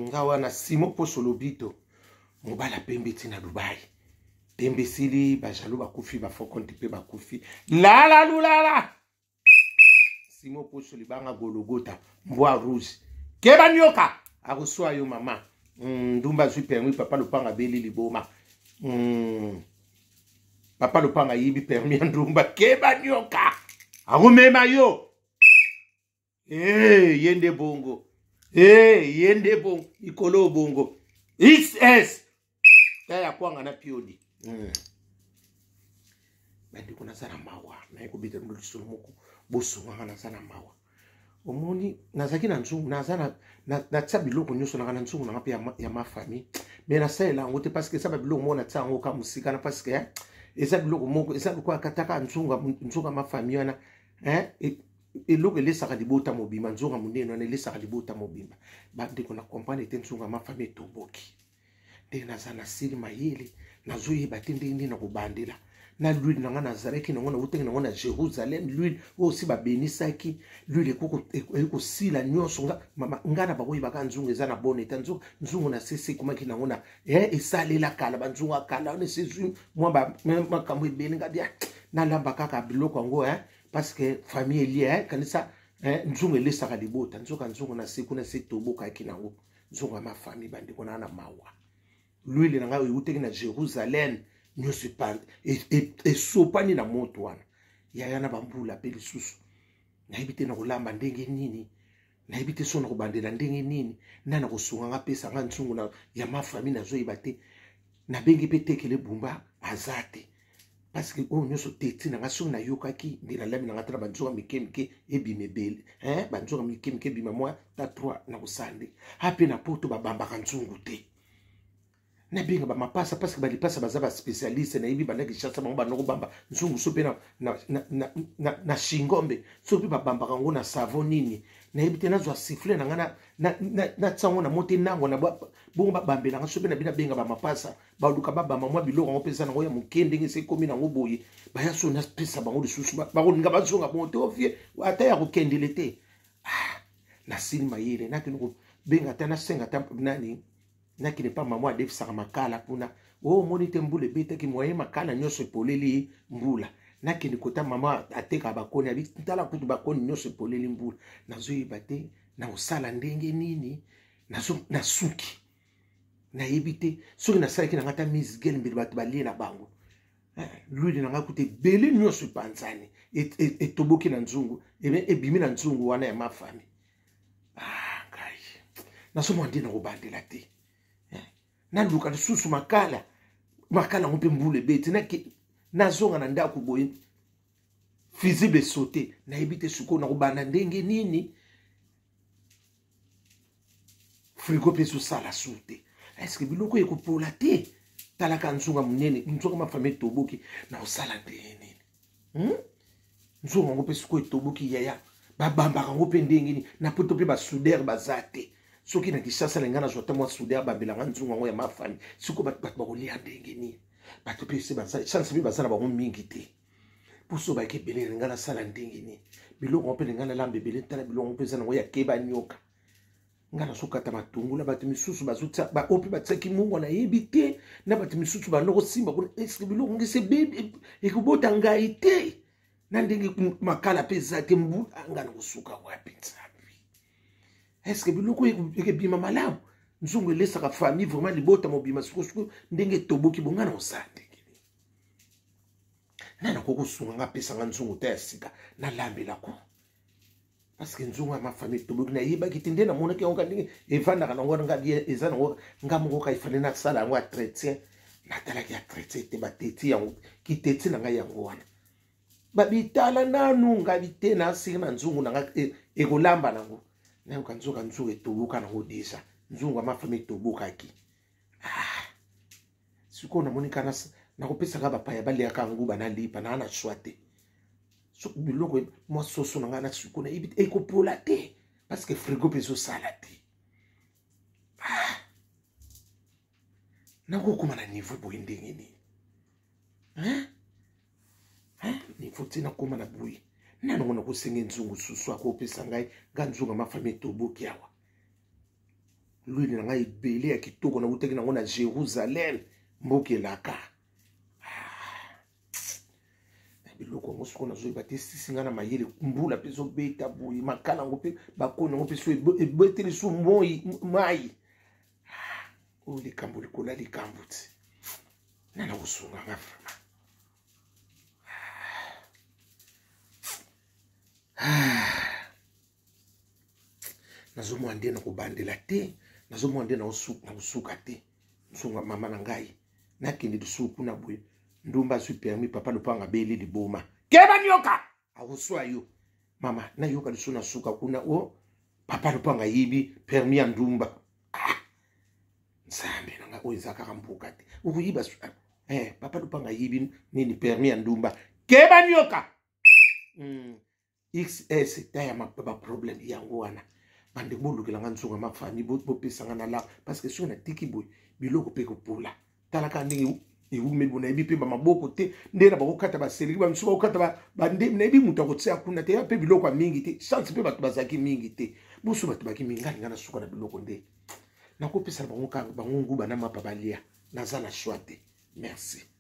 ngawa na simo poso lobito mobala pembe tina Dubai pembe sili bajalu bakufi bafokonti pe bakufi la lulala simo poso libanga gologota mbwa rouge keba nyoka akoswa yo mama ndumba zwi permis papa lopanga beli liboma papa lopanga yibi permis ndumba keba nyoka akumema yo yende bongo yende bongo ikolo bongo XS ya kwanga na piodi bandi kuna sana mawa na ikubita ndo solomoko boso ngana sana mawa omoni nazaki na nzungu nazana na tsabiloko nyoso na nzungu na ngapi ya ma famille mais na sela ngote parce que ça ba biloko mona tsango ka musika na parce que eza biloko moko eza kwa kataka nzunga ma famille wana eloko elesaka libota mobimba nzonga monene wana elesaka libota mobimba bandi kuna comprendre te nzunga ma famille toboki nde naza na sili mayele nazoyeba te ndenge na kobandela na l'huile na nga nazareki na ngona utenge na ngona Jérusalem l'huile aussi babenisaki l'huile ekosila nyonso nga na bakoyebaka nzungu eza na bone ta nzungu na sese komaki na ngona esalela kala banzungu akala wana sezwi mwa makambo ebele nga dia nalamba kaka biloko yango parce que famille elie kanisa nzungu elesaka libota nzungu na se kuna se tobokaki nango nzungu ya mafamille bandeko na mawa l'huile na nga euteki na Jérusalem nyonso esopani na moto wana yaya na bambula pe lisusu nayebi te na kolamba ndenge nini nayebi te so na kobandela ndenge nini na kosunga nga pesa nga nzungu ya mafamille nazoyeba te nabengi pe tekele bumba aza te parce que oyo nyonso teti na nga soki nayokaki nde nalami na nga tala banzunga mikemike ebima ebele banzunga mikemike ebima mwa ta 3 na kosande ape na poto babambaka nzungu te na benga ba mapasa parce que ba lipasa baza ba spécialiste na yibi banaki chasa bango banoko bamba nzungu so pe na shingombe so pe babamba kango na savon nini na yibi te nazwa siffler na nga na tsango na mote nango na bongo babambela nga so pe na bina benga ba mapasa ba luka babamba mwa biloko ngo pesa nango ya mukende ngese komi nango boye ba ya so na pesa bango lisusu ba ngoninga bazonga bonte ofie ata ya kokendele te na sinima yele na kino benga ta na senga ta nani nakine pa mama adefisaka makala kuna monite mbula ebetaki moye makala nyonso epoleli mbula nakende kota mama ateka bakoni abitala kutu bakoni nyonso epoleli mbula nazoyeba te na osala ndenge nini na suki nayebi te soki nasalaki nanga ta misgel mbeli bato balie na bango l'huile nanga kutu ebele nyonso epanzani etoboki na nzungu ebimi na nzungu wana ya mafami ngai nasomwa nde na kobandela te naluka lisusu makala ngo mpe mbula ebeti nazonga na ndako boye fusible sauté nayebi te sikoyo na kobanda ndenge nini frigo mpe ezosala su te eske biloko ekopola te talaka nzunga monene nzunga mafamille etoboki na kosala ndenge nini nzunga ngo mpe sikoyo etoboki yaya babambaka ngo mpe ndenge nini na poto mpe basudere baza te soki na Kinshasa lenga na jota mwa soudeur babelanga nzungu ngo ya mafami siko bato bakolia ndenge nini bato pe se baza chance bi bazala bango mingi te puso ba ke belé lenga na sala ndenge nini biloko pe lenga na lambe belé tala biloko pe za ngo ya keba nyoka ngana sokata matungula bato misusu bazutsa ba opi batsaki mungu na yebite na bato misusu ba noko simba ko eske biloko ngese bebe ekubota ngai te na ndenge makala pe za te mbu ngana kosuka wapi nsabi est-ce que biloko ekebima malamu nzungu elesaka famille vraiment libota mobima sikosuko ndenge toboki bongana osande nana kokosunga nga pesanga nzungu ta ya sika nalambelako parce que nzungu ya mafamille toboki nayebaki te nde namonaki yango ndenge evandaka nango nga eza nango nga moko kaifale nasala yango ya chrétien natalaki ya chrétien te bateti yango kiteti na ngai yango wana babitala nanu ngabi te nasika na nzungu na nga ekolamba nango na kanzoka nzungu etoboka nango deja nzungu ya mafamille etobokaki sikoyo namonika nakopesaka bapaya baliaka yango banalipa naa na shwa te soki biloko mwa soso na ngai na sikoyo nayebi te ekopola te parce que frigo mpe ezosala te nakokoma na niveau boye ndenge nini niveau te nakoma na boye nanongo nakosenge nzungu susu akopesa ngai nga nzungu ya mafamille etoboki awa lui na ngai belé ya kitoko na utaki nango na Jérusalem mboke laka biloko ngo siko na zo ibate sisinga na mayele mbula peso beta boyi makala ngo pe bakona ngo peso ebeteli su moi mai o likambo likola likambo ti nana usunga nga vraiment nazo mwande na kubandela te nazo mwande na usuka te nsunga mama na ngai nakende dusuku na bwe ndumba su permis papa lopanga beli liboma keba nyoka awuswa yo mama na yoka lusuna suka kuna o papa lopanga yibi permis ya ndumba nsambe nanga oyizaka kambuka te ukuyiba papa lopanga yibi nini permis ya ndumba keba nyoka XS taya ba problem yango wana bande bolukela nga nsunga mafami bopesanga na la parce que sona tiki boy biloko pe kopula talaka ndenge ewumeli bona ebi pe maboko te ndena bakokata baseleki bamisuka kokata bande na ebi mutu akotisa kuna te pe biloko mingi te chance pe bato bazalaki mingi te boso bato baki mingi nga na suka na biloko nde nakopesa bango nguba na mapa balia naza na choix te merci